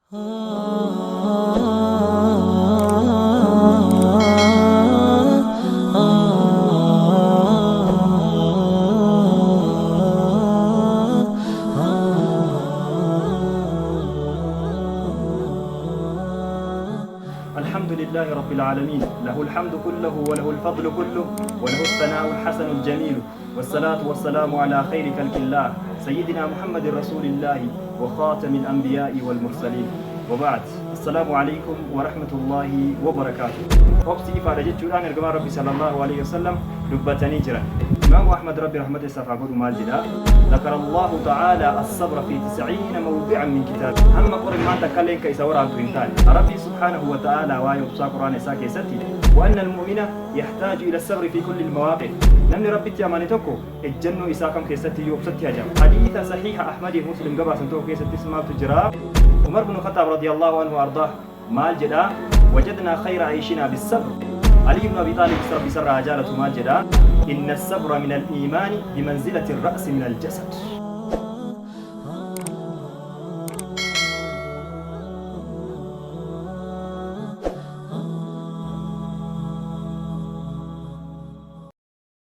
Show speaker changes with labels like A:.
A: الحمد لله رب العالمين، له الحمد كله وله الفضل كله وله الثناء الحسن الجميل، والصلاة والسلام على خير خلق الله سيدنا محمد رسول الله وخاتم الأنبياء والمرسلين، وبعد. السلام عليكم ورحمة الله وبركاته. وقتي فارجت الآن إرجما ربي صلى الله عليه وسلم دبتني جرا إمام أحمد ربي رحمة السفاقود مالجدا ذكر الله تعالى الصبر في 90 موضعا من كتاب أما قرن ما تكلم كيس ورا ترنتان ربي سبحانه وتعالى ويبصى قرآن ساكي ستي وأن المؤمن يحتاج إلى الصبر في كل المواقف. نمني ربي تيامانتكو الجنة إساكم كيستي يوبستي هجم حديث صحيح أحمد مسلم قبع سنتو كيستي اسمه تجرا عمر بن الخطاب رضي الله عنه وأرضاه مال جدا وجدنا خير عيشنا بالصبر. علي بن أبي طالب ربي سر عجالة مال جدا إن الصبر من الإيمان بمنزلة الرأس من الجسد.